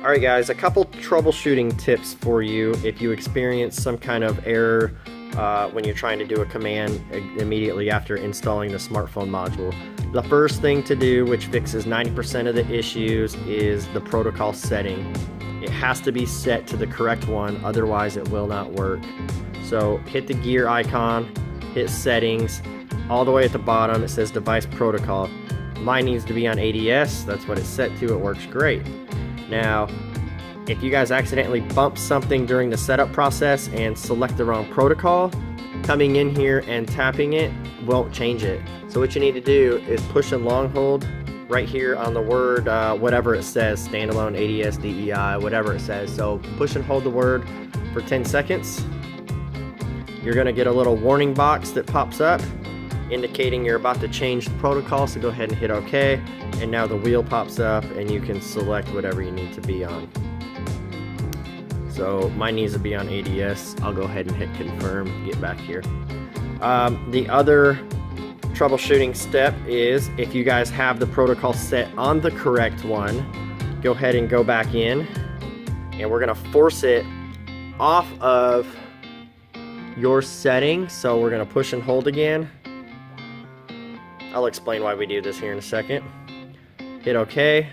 Alright guys, a couple troubleshooting tips for you if you experience some kind of error when you're trying to do a command immediately after installing the smartphone module. The first thing to do, which fixes 90% of the issues, is the protocol setting. It has to be set to the correct one, otherwise it will not work. So hit the gear icon, hit settings, all the way at the bottom it says device protocol. Mine needs to be on ADS, that's what it's set to, it works great. Now, if you guys accidentally bump something during the setup process and select the wrong protocol, coming in here and tapping it won't change it. So what you need to do is push and long hold right here on the word, whatever it says, standalone, ADS, DEI, whatever it says. So push and hold the word for 10 seconds. You're gonna get a little warning box that pops up indicating you're about to change the protocol, so go ahead and hit OK. And now the wheel pops up and you can select whatever you need to be on. So mine needs to be on ADS. I'll go ahead and hit confirm, get back here. The other troubleshooting step is, if you guys have the protocol set on the correct one, go ahead and go back in, and we're gonna force it off of your setting. So we're gonna push and hold again. I'll explain why we do this here in a second. Hit OK.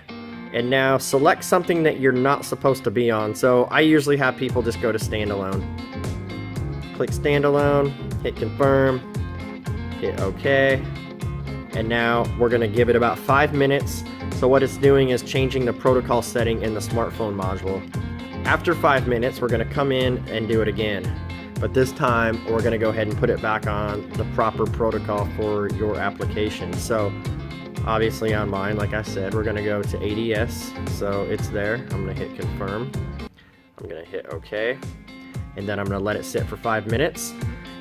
And now select something that you're not supposed to be on. So I usually have people just go to standalone. Click standalone, hit confirm, hit OK. And now we're gonna give it about 5 minutes. So what it's doing is changing the protocol setting in the smartphone module. After 5 minutes, we're gonna come in and do it again. But this time, we're gonna go ahead and put it back on the proper protocol for your application. So obviously on mine, like I said, we're gonna go to ADS, so it's there. I'm gonna hit confirm. I'm gonna hit OK, and then I'm gonna let it sit for 5 minutes.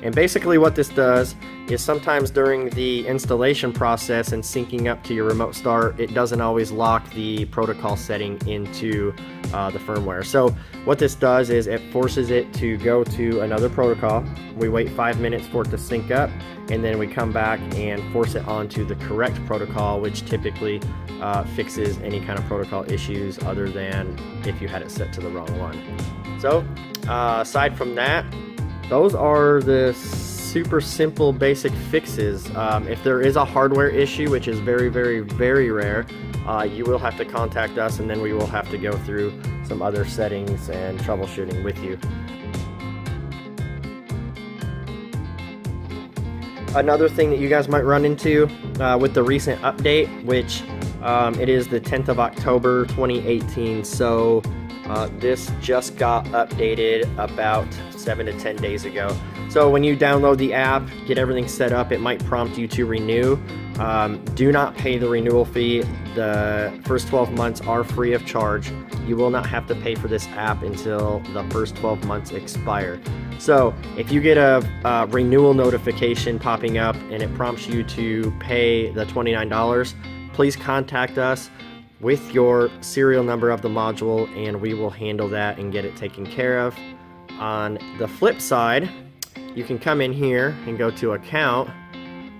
And basically what this does is, sometimes during the installation process and syncing up to your remote start, it doesn't always lock the protocol setting into the firmware. So what this does is it forces it to go to another protocol. We wait 5 minutes for it to sync up, and then we come back and force it onto the correct protocol, which typically fixes any kind of protocol issues other than if you had it set to the wrong one. So aside from that, those are the super simple basic fixes. If there is a hardware issue, which is very, very, very rare, you will have to contact us, and then we will have to go through some other settings and troubleshooting with you. Another thing that you guys might run into with the recent update, which it is the 10th of October 2018, so this just got updated about 7 to 10 days ago. So when you download the app, get everything set up, it might prompt you to renew. Do not pay the renewal fee. The first 12 months are free of charge. You will not have to pay for this app until the first 12 months expire. So if you get a renewal notification popping up and it prompts you to pay the $29, please contact us with your serial number of the module, and we will handle that and get it taken care of. On the flip side, you can come in here and go to account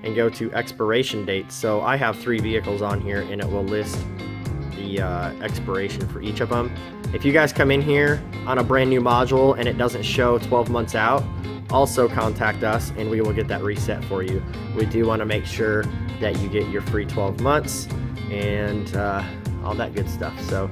and go to expiration dates. So I have 3 vehicles on here, and it will list the expiration for each of them. If you guys come in here on a brand new module and it doesn't show 12 months out, also contact us and we will get that reset for you. We do want to make sure that you get your free 12 months and all that good stuff. So